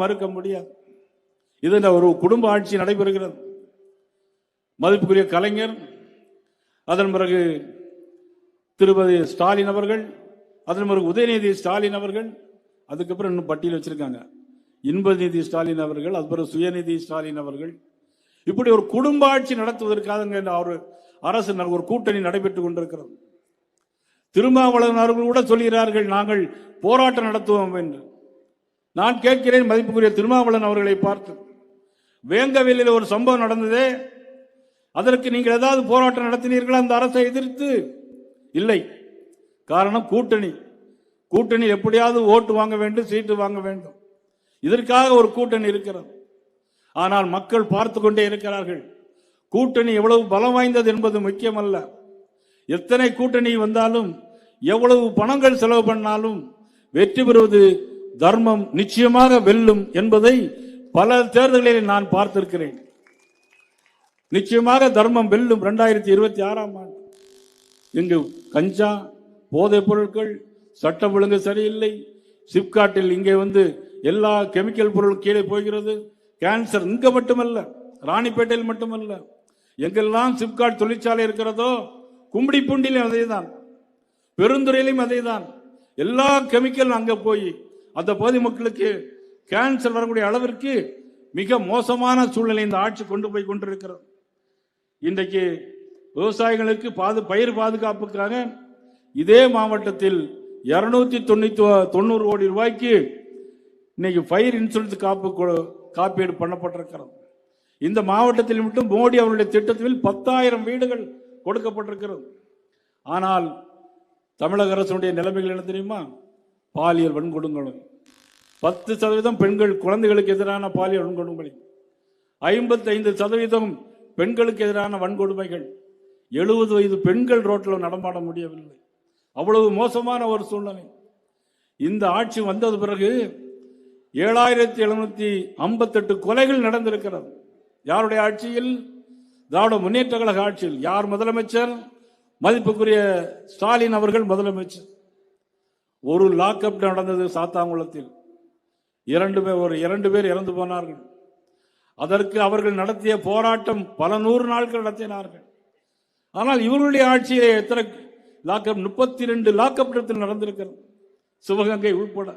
மறுக்க முடியாது. இது ஒரு குடும்ப ஆட்சி நடைபெறுகிறது. மதிப்புக்குரிய கலைஞர், அதன் பிறகு திருப்பதி ஸ்டாலின் அவர்கள், அதன் பிறகு உதயநிதி ஸ்டாலின் அவர்கள், அதுக்கப்புறம் இன்னும் பட்டியல் வச்சிருக்காங்க இன்பநிதி ஸ்டாலின் அவர்கள், அது பிறகு சுயநிதி ஸ்டாலின் அவர்கள். இப்படி ஒரு குடும்ப ஆட்சி நடத்துவதற்காக ஒரு அரசு ஒரு கூட்டணி நடைபெற்றுக் கொண்டிருக்கிறது. திருமாவளவன் அவர்கள் கூட சொல்கிறார்கள், நாங்கள் போராட்டம் நடத்துவோம் என்று. நான் கேட்கிறேன் மதிப்புக்குரிய திருமாவளவன் அவர்களை பார்த்து, வேங்கவேலில் ஒரு சம்பவம் நடந்ததே, அதற்கு நீங்கள் ஏதாவது போராட்டம் நடத்தினீர்களா அந்த அரசை எதிர்த்து? இல்லை. காரணம் கூட்டணி. கூட்டணி எப்படியாவது ஓட்டு வாங்க வேண்டும், சீட்டு வாங்க வேண்டும், இதற்காக ஒரு கூட்டணி இருக்கிறது. ஆனால் மக்கள் பார்த்து கொண்டே இருக்கிறார்கள். கூட்டணி எவ்வளவு பலம் வாய்ந்தது என்பது முக்கியமல்ல. எத்தனை கூட்டணி வந்தாலும், எவ்வளவு பணங்கள் செலவு பண்ணாலும் வெற்றி பெறுவது தர்மம் நிச்சயமாக வெல்லும் என்பதை பல தேர்தல்களில் நான் பார்த்திருக்கிறேன். நிச்சயமாக தர்மம் வெல்லும். 2026ஆம் ஆண்டு இங்கு கஞ்சா, போதைப் பொருட்கள், சட்டம் ஒழுங்கு சரியில்லை, சிப்காட்டில் இங்கே எல்லா கெமிக்கல் பொருள் கீழே போகிறது. கேன்சர் இங்க மட்டுமல்ல, ராணிப்பேட்டையில் மட்டுமல்ல, எங்கெல்லாம் சிப்காட் தொழிற்சாலை இருக்கிறதோ, கும்மிடிப்பூண்டிலும் அதேதான், பெருந்துறையிலும் அதேதான். எல்லா கெமிக்கல் அங்க போய் அந்த பகுதி மக்களுக்கு கேன்சர் வரக்கூடிய அளவிற்கு மிக மோசமான சூழ்நிலை இந்த ஆட்சி கொண்டு போய் கொண்டிருக்கிறது. இன்றைக்கு விவசாயிகளுக்கு பயிர் பாதுகாப்புக்காக இதே மாவட்டத்தில் 290 கோடி ரூபாய்க்கு இன்னைக்கு பயிர் இன்சூரன்ஸ் காப்பீடு பண்ணப்பட்டிருக்கிறது. இந்த மாவட்டத்தில் மட்டும் மோடி அவருடைய திட்டத்தில் 10,000 வீடுகள் கொடுக்கப்பட்டிருக்கிறது. ஆனால் தமிழக அரசுடைய நிலைமைகள் என்ன தெரியுமா? பாலியல் வன்கொடுமை 10% பெண்கள், குழந்தைகளுக்கு எதிரான பாலியல் வன்கொடுமை, 55% பெண்களுக்கு எதிரான வன்கொடுமைகள், 70 வயது பெண்கள் ரோட்டில் நடமாட முடியவில்லை. அவ்வளவு மோசமான ஒரு சூழ்நிலை. இந்த ஆட்சி வந்தது பிறகு 7,758 கொலைகள் நடந்திருக்கிறது. யாருடைய ஆட்சியில்? திராவிட முன்னேற்ற கழக ஆட்சியில். யார் முதலமைச்சர்? மதிப்புக்குரிய ஸ்டாலின் அவர்கள் முதலமைச்சர். ஒரு லாக்அப் நடந்தது சாத்தாங்குளத்தில், 2 பேர் இறந்து போனார்கள். அதற்கு அவர்கள் நடத்திய போராட்டம் பல 100 நாட்கள் நடத்தினார்கள். ஆனால் இவர்களுடைய ஆட்சியை எத்தனை லாக்அப்? 32 லாக்அப் நடந்திருக்கிறது, சிவகங்கை உட்பட.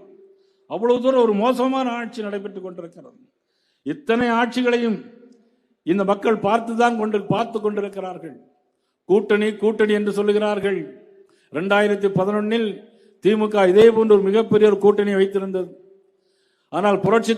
அவ்வளவு தூரம் ஒரு மோசமான ஆட்சி நடைபெற்றுக் கொண்டிருக்கிறது. இத்தனை ஆட்சிகளையும் இந்த மக்கள் பார்த்து கொண்டிருக்கிறார்கள். கூட்டணி கூட்டணி என்று சொல்லுகிறார்கள். 2011 திமுக இதே போன்ற ஒரு மிகப்பெரிய ஒரு கூட்டணி வைத்திருந்தது. ஆனால் புரட்சி